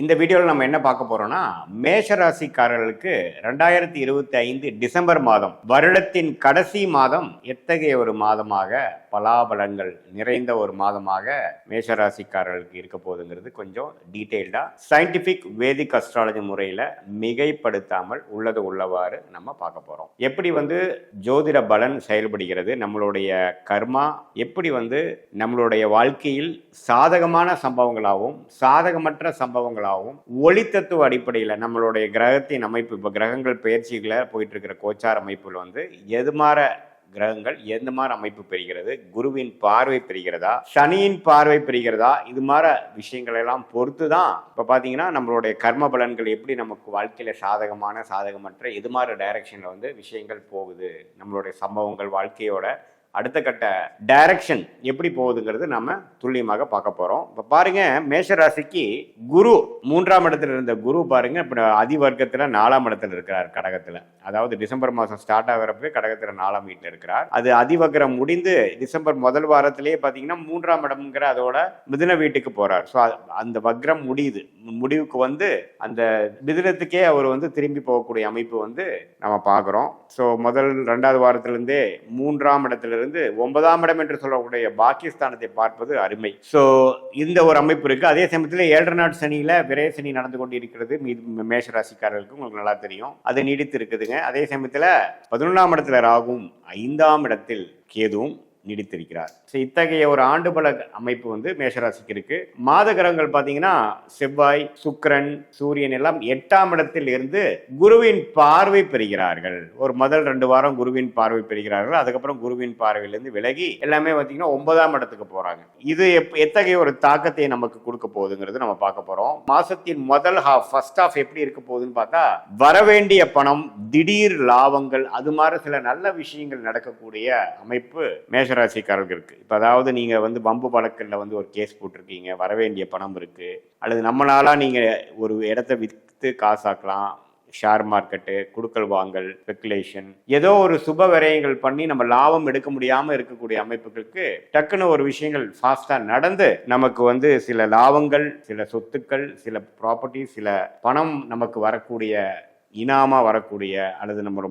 இந்த வீடியோவில் நம்ம என்ன பார்க்க போறோம்னா, மேஷ ராசிக்காரர்களுக்கு 2025 டிசம்பர் மாதம், வருடத்தின் கடைசி மாதம் எத்தகைய ஒரு மாதமாக, பலாபலன்கள் நிறைந்த ஒரு மாதமாக மேஷ ராசிக்காரர்களுக்கு இருக்க போகுதுங்கிறது கொஞ்சம் டீட்டெயில்டா சயின்டிபிக் வேதிக் அஸ்ட்ராலஜி முறையில் மிகைப்படுத்தாமல் உள்ளது உள்ளவாறு நம்ம பார்க்க போறோம். எப்படி ஜோதிட பலன் செயல்படுகிறது, நம்மளுடைய கர்மா எப்படி நம்மளுடைய வாழ்க்கையில் சாதகமான சம்பவங்களாகவும் சாதகமற்ற சம்பவங்களாகவும் ஒளி தத்துவ அடிப்படையில் நம்மளுடைய கிரகத்தின் அமைப்பு, இப்போ கிரகங்கள் பயிற்சிகளை போயிட்டு இருக்கிற கோச்சார் அமைப்புல எது மாற கிரகங்கள் எந்த மாதிரி அமைப்பு பெறுகிறது, குருவின் பார்வை பெறுகிறதா, சனியின் பார்வை பெறுகிறதா, இது மாதிரி விஷயங்கள் எல்லாம் பொறுத்து தான் இப்போ பார்த்தீங்கன்னா நம்மளுடைய கர்ம பலன்கள் எப்படி நமக்கு வாழ்க்கையில் சாதகமான சாதகமற்ற எது மாதிரி டைரக்ஷனில் விஷயங்கள் போகுது, நம்மளுடைய சம்பவங்கள் வாழ்க்கையோட அடுத்த கட்ட டைரக்ஷன் எப்படி போகுதுங்கிறது நம்ம துல்லியமாக பார்க்க போறோம். இப்ப பாருங்க, மேஷராசிக்கு குரு 3ஆம் இடத்துல இருந்த குரு பாருங்க இப்ப அதிவர்க்கத்துல 4ஆம் இடத்துல இருக்கிறார் கடகத்துல. அதாவது டிசம்பர் மாசம் ஸ்டார்ட் ஆகிறப்ப கடகத்துல 4ஆம் வீட்டுல இருக்கிறார். அது அதிவக்ரம் முடிந்து டிசம்பர் முதல் வாரத்திலேயே பாத்தீங்கன்னா 3ஆம் இடம்ங்கிற அதோட மிதுன வீட்டுக்கு போறார். ஸோ அந்த வக்ரம் முடியுது, முடிவுக்கு அந்த மிதுனத்துக்கே அவர் திரும்பி போகக்கூடிய அமைப்பு நம்ம பார்க்குறோம். ஸோ முதல் 2வது வாரத்திலிருந்தே 3ஆம் இடத்துல இருந்து 9ஆம் இடம் என்று சொல்லக்கூடிய பாக்கியஸ்தானத்தை பார்ப்பது அருமை. ஸோ இந்த ஒரு அமைப்பு இருக்கு. அதே சமயத்தில் 7 நாட் சனியில விரைய சனி நடந்து கொண்டு இருக்கிறது. மேஷ ராசிக்காரர்களுக்கு உங்களுக்கு நல்லா தெரியும், அது நீடித்து இருக்குதுங்க. அதே சமயத்தில் 11ஆம் இடத்துல ராகும், 5ஆம் இடத்தில் கேதுவும் நீடித்திருக்கிறார். இத்தகைய ஒரு ஆண்டு பல அமைப்பு மேஷராசிக்கு இருக்கு. மாத கிரகங்கள் பார்த்தீங்கன்னா செவ்வாய், சுக்கிரன், சூரியன் எல்லாம் 8ஆம் இடத்தில் இருந்து குருவின் பார்வை பெறுகிறார்கள். ஒரு முதல் 2 வாரம் குருவின் பார்வை பெறுகிறார்கள். அதுக்கப்புறம் குருவின் பார்வையிலிருந்து விலகி எல்லாமே பார்த்தீங்கன்னா 9ஆம் இடத்துக்கு போறாங்க. இது எத்தகைய ஒரு தாக்கத்தை நமக்கு கொடுக்க போகுதுங்கிறது நம்ம பார்க்க போறோம். மாசத்தின் முதல் ஃபர்ஸ்ட் ஹாஃப் எப்படி இருக்க போகுதுன்னு பார்த்தா, வரவேண்டிய பணம், திடீர் லாபங்கள், அது மாதிரி சில நல்ல விஷயங்கள் நடக்கக்கூடிய அமைப்பு மேஷராசிக்காரர்களுக்கு இருக்கு. இப்போ அதாவது நீங்க பம்பு வழக்கில் ஒரு கேஸ் போட்டிருக்கீங்க, வரவேண்டிய பணம் இருக்கு, அல்லது நம்மளால நீங்க ஒரு இடத்த விற்று காசாக்கலாம், ஷேர் மார்க்கெட்டு, குடுக்கல் வாங்கல், ஸ்பெகுலேஷன், ஏதோ ஒரு சுப விரயங்கள் பண்ணி நம்ம லாபம் எடுக்க முடியாம இருக்கக்கூடிய அமைப்புகளுக்கு டக்குன்னு ஒரு விஷயங்கள் ஃபாஸ்டா நடந்து நமக்கு சில லாபங்கள், சில சொத்துக்கள், சில ப்ராப்பர்ட்டி, சில பணம் நமக்கு வரக்கூடிய இனாமா வரக்கூடிய, அல்லது நம்ம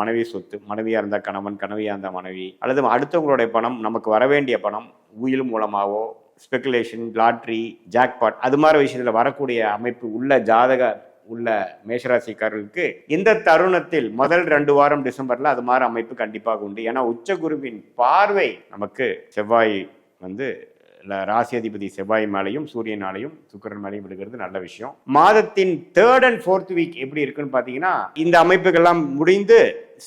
மனைவி சொத்து, மனைவியா இருந்தா கணவன், கணவியா இருந்தா மனைவி, அல்லது அடுத்தவங்களுடைய பணம், நமக்கு வரவேண்டிய பணம் உயில் மூலமாவோ, ஸ்பெகுலேஷன், லாட்ரி, ஜாக்பாட், அது மாதிரி விஷயத்துல வரக்கூடிய அமைப்பு உள்ள ஜாதக உள்ள மேஷராசிக்காரர்களுக்கு இந்த தருணத்தில் முதல் 2 வாரம் டிசம்பர்ல அது மாதிரி அமைப்பு கண்டிப்பாக உண்டு. ஏன்னா உச்ச குருவின் பார்வை நமக்கு செவ்வாய் ராசி அதிபதி செவ்வாய் மேலையும் சூரியனாலையும் சுக்கிரன் மேலையும் விடுகிறது நல்ல விஷயம். மாதத்தின் 3rd and 4th வீக் எப்படி இருக்குன்னு பாத்தீங்கன்னா, இந்த அமைப்புகள்லாம் முடிந்து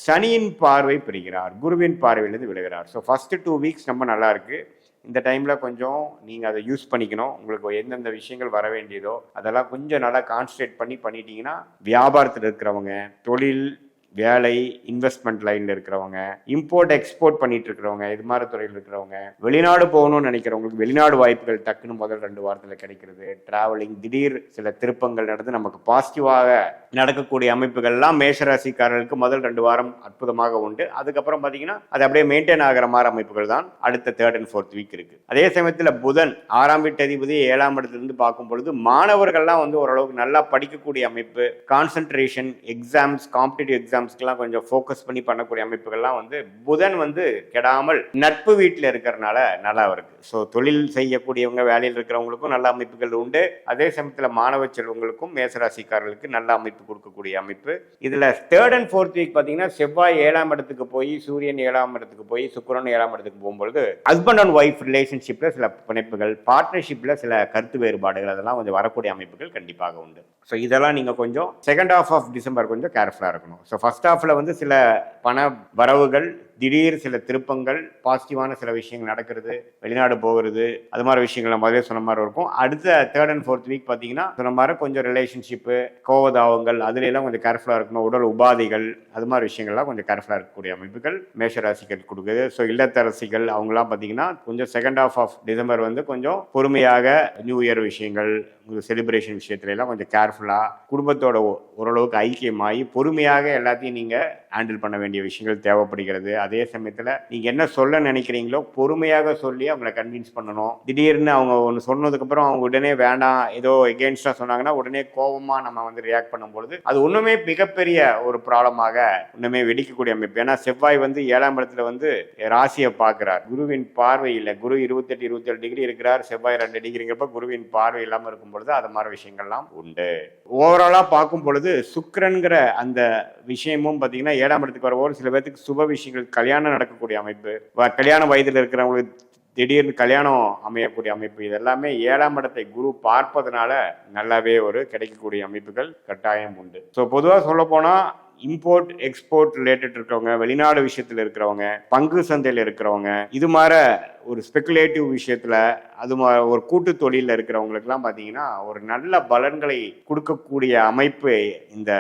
சனியின் பார்வை பெறுகிறார், குருவின் பார்வையிலிருந்து விடுகிறார். ஸோ ஃபர்ஸ்ட் 2 வீக்ஸ் ரொம்ப நல்லா இருக்கு. இந்த டைம்ல கொஞ்சம் நீங்க அதை யூஸ் பண்ணிக்கணும். உங்களுக்கு எந்தெந்த விஷயங்கள் வர வேண்டியதோ அதெல்லாம் கொஞ்சம் நல்லா கான்சன்ட்ரேட் பண்ணிட்டீங்கன்னா, வியாபாரத்தில் இருக்கிறவங்க, தொழில், வேலை, இன்வெஸ்ட்மெண்ட் லைன்ல இருக்கிறவங்க, இம்போர்ட் எக்ஸ்போர்ட் பண்ணிட்டு இருக்கிறவங்க, இது மாதிரி துறையில் இருக்கிறவங்க, வெளிநாடு போகணும்னு நினைக்கிறவங்களுக்கு வெளிநாடு வாய்ப்புகள் டக்குன்னு முதல் 2 வாரத்தில் கிடைக்கிறது. டிராவலிங், திடீர் சில திருப்பங்கள் நடந்து நமக்கு பாசிட்டிவாக நடக்கக்கூடிய அமைப்புகள்லாம் மேஷராசிக்காரர்களுக்கு முதல் 2 வாரம் அற்புதமாக உண்டு. அதுக்கப்புறம் பார்த்தீங்கன்னா அது அப்படியே மெயின்டைன் ஆகிற மாதிரி அமைப்புகள் தான் அடுத்த 3rd and 4th வீக் இருக்கு. அதே சமயத்தில் புதன் 6ஆம் வீட்டு அதிபதி 7ஆம் இடத்திலிருந்து பார்க்கும் பொழுது மாணவர்கள்லாம் ஓரளவுக்கு நல்லா படிக்கக்கூடிய அமைப்பு, கான்சென்ட்ரேஷன், எக்ஸாம்ஸ், காம்படிட்டிவ் எக்ஸாம்ஸ்க்கெல்லாம் கொஞ்சம் ஃபோக்கஸ் பண்ணி பண்ணக்கூடிய அமைப்புகள்லாம் புதன் கெடாமல் நட்பு வீட்டில் இருக்கிறதுனால நல்லா இருக்கு. ஸோ தொழில் செய்யக்கூடியவங்க, வேலையில் இருக்கிறவங்களுக்கும் நல்ல அமைப்புகள் உண்டு. அதே சமயத்தில் மாணவ செல்வங்களுக்கும் மேசராசிக்காரர்களுக்கு நல்ல அமைப்பு கொடுக்கக்கூடிய அமைப்பு. இதுல 3rd and 4th வீக் பாத்தீங்கன்னா செவ்வாய் 7ஆம் இடத்துக்கு போய், சூரியன் 7ஆம் இடத்துக்கு போய், சுக்கிரன் 7ஆம் இடத்துக்கு போகும்பொழுது ஹஸ்பண்ட் அண்ட் ஒய்ஃப் ரிலேஷன்ஷிப்ல சில பிணைப்புகள், பார்ட்னர்ஷிப்ல சில கருத்து வேறுபாடுகள், அதெல்லாம் கொஞ்சம் வரக்கூடிய அமைப்புகள் கண்டிப்பாக உண்டு. ஸோ இதெல்லாம் நீங்கள் கொஞ்சம் செகண்ட் ஹாஃப் ஆஃப் டிசம்பர் கொஞ்சம் கேர்ஃபுல்லாக இருக்கணும். ஸோ ஃபர்ஸ்ட் ஹாஃபில் சில பண வரவுகள், திடீர் சில திருப்பங்கள், பாசிட்டிவான சில விஷயங்கள் நடக்கிறது, வெளிநாடு போகிறது, அது மாதிரி விஷயங்கள் முதலே சொன்ன மாதிரி இருக்கும். அடுத்த 3rd and 4th வீக் பார்த்தீங்கன்னா சொன்ன மாதிரி கொஞ்சம் ரிலேஷன்ஷிப்பு, கோவதாவங்கள், அதுல எல்லாம் கொஞ்சம் கேர்ஃபுல்லாக இருக்கணும். உடல் உபாதைகள், அது மாதிரி விஷயங்கள்லாம் கொஞ்சம் கேர்ஃபுல்லாக இருக்கக்கூடிய அமைப்புகள் மேஷராசிகள் கொடுக்குது. ஸோ இல்லத்தரசிகள் அவங்களாம் பார்த்தீங்கன்னா கொஞ்சம் செகண்ட் ஹாஃப் ஆஃப் டிசம்பர் கொஞ்சம் பொறுமையாக நியூ இயர் விஷயங்கள், செலிப்ரேஷன் விஷயத்துல எல்லாம் கொஞ்சம் கேர்ஃபுல்லாக குடும்பத்தோட ஓரளவுக்கு ஐக்கியமாகி பொறுமையாக எல்லாத்தையும் நீங்கள் ஹேண்டில் பண்ண வேண்டிய விஷயங்கள் தேவைப்படுகிறது. அதே சமயத்தில் நீங்கள் என்ன சொல்ல நினைக்கிறீங்களோ பொறுமையாக சொல்லி அவங்கள கன்வின்ஸ் பண்ணணும். திடீர்னு அவங்க ஒன்று சொன்னதுக்கப்புறம் அவங்க உடனே வேண்டாம் ஏதோ எகெயின்ஸ்டாக சொன்னாங்கன்னா உடனே கோபமாக நம்ம வந்து ரியாக்ட் பண்ணும்பொழுது அது ஒன்றுமே மிகப்பெரிய ஒரு ப்ராப்ளமாக இன்னுமே வெடிக்கக்கூடிய அமைப்பு. ஏன்னா செவ்வாய் வந்து 7ஆம் இடத்துல வந்து ராசியை பார்க்கிறார். குருவின் பார்வை இல்லை. குரு 28-27 டிகிரி இருக்கிறார், செவ்வாய் 2 டிகிரிங்கிறப்ப குருவின் பார்வை இல்லாமல் இருக்கும் பொழுது அது மாதிரி விஷயங்கள்லாம் உண்டு. ஓவராலாக பார்க்கும் பொழுது சுக்கிரன்கிற அந்த விஷயமும் பார்த்தீங்கன்னா 7ஆம் இடத்துக்கு வரவோடு சில பேருக்கு சுப விஷயங்கள் கல்யாணம் நடக்கக்கூடிய அமைப்பு, கல்யாண வயதில் இருக்கிறவங்களுக்கு திடீர்னு கல்யாணம் அமையக்கூடிய அமைப்பு, இதெல்லாமே 7ஆம் இடத்தை குரு பார்ப்பதனால நல்லாவே ஒரு கிடைக்கக்கூடிய அமைப்புகள் கட்டாயம் உண்டு. ஸோ பொதுவாக சொல்ல போனால் இம்போர்ட் எக்ஸ்போர்ட் ரிலேட்டட் இருக்கிறவங்க, வெளிநாடு விஷயத்தில் இருக்கிறவங்க, பங்கு சந்தையில் இருக்கிறவங்க, இது மாதிரி ஒரு ஸ்பெகுலேட்டிவ் விஷயத்தில் அது ஒரு கூட்டு தொழிலில் இருக்கிறவங்களுக்குலாம் பார்த்தீங்கன்னா ஒரு நல்ல பலன்களை கொடுக்கக்கூடிய அமைப்பு இந்த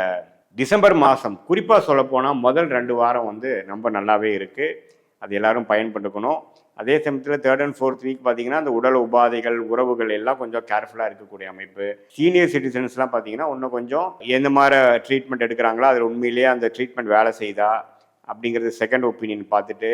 டிசம்பர் மாதம். குறிப்பாக சொல்லப்போனால் முதல் 2 வாரம் வந்து ரொம்ப நல்லாவே இருக்குது. அது எல்லாரும் பயன்படுத்தணும். அதே சமயத்தில் 3rd and 4th வீக் பார்த்தீங்கன்னா அந்த உடல் உபாதைகள் உறவுகள் எல்லாம் கொஞ்சம் கேர்ஃபுல்லாக இருக்கக்கூடிய அமைப்பு. சீனியர் சிட்டிசன்ஸ்லாம் பார்த்தீங்கன்னா இன்னும் கொஞ்சம் எந்த மாதிரி ட்ரீட்மெண்ட் எடுக்கிறாங்களோ அதில் உண்மையிலேயே அந்த ட்ரீட்மெண்ட் வேலை செய்தா அப்படிங்கிறது செகண்ட் ஒப்பீனியன் பார்த்துட்டு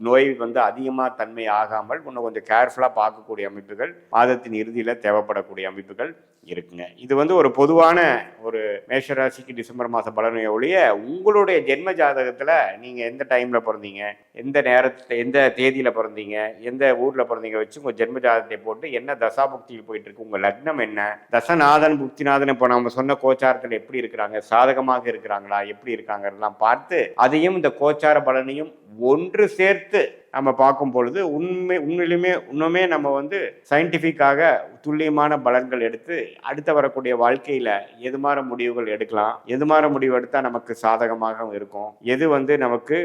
நோய் வந்து அதிகமாக தன்மை ஆகாமல் இன்னும் கொஞ்சம் கேர்ஃபுல்லாக பார்க்கக்கூடிய அமைப்புகள் மாதத்தின் இறுதியில் தேவைப்படக்கூடிய அமைப்புகள் இருக்குங்க. இது வந்து ஒரு பொதுவான ஒரு மேஷராசிக்கு டிசம்பர் மாத பலனை ஒழிய உங்களுடைய ஜென்ம ஜாதகத்தில் நீங்கள் எந்த டைமில் பிறந்தீங்க, எந்த நேரத்தில் எந்த தேதியில் பிறந்தீங்க, எந்த ஊரில் பிறந்தீங்க வச்சு உங்கள் ஜென்ம ஜாதகத்தை போட்டு என்ன தசாபுக்தியில் போயிட்டு இருக்கு, உங்கள் லக்னம் என்ன, தசநாதன் புக்திநாதன் இப்போ நம்ம சொன்ன கோச்சாரத்தில் எப்படி இருக்கிறாங்க, சாதகமாக இருக்கிறாங்களா, எப்படி இருக்காங்கலாம் பார்த்து அதையும் இந்த கோச்சார பலனையும் ஒன்று சேர்த்து நம்ம பார்க்கும் பொழுது உண்மையிலுமே இன்னுமே நம்ம வந்து சயின்டிஃபிக்காக துல்லியமான பலன்கள் எடுத்து அடுத்த வரக்கூடிய வாழ்க்கையில் எது மாதிரி முடிவுகள் எடுக்கலாம், எது மாதிரி முடிவு எடுத்தால் நமக்கு சாதகமாக இருக்கும், எது வந்து நமக்கு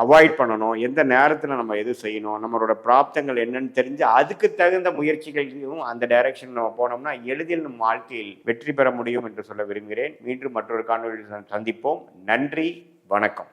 அவாய்ட் பண்ணணும், எந்த நேரத்தில் நம்ம எது செய்யணும், நம்மளோட பிராப்தங்கள் என்னன்னு தெரிஞ்சு அதுக்கு தகுந்த முயற்சிகளையும் அந்த டைரக்ஷன் நம்ம போனோம்னா எளிதில் நம் வாழ்க்கையில் வெற்றி பெற முடியும் என்று சொல்ல விரும்புகிறேன். மீண்டும் மற்றொரு காணொலியில் சந்திப்போம். நன்றி, வணக்கம்.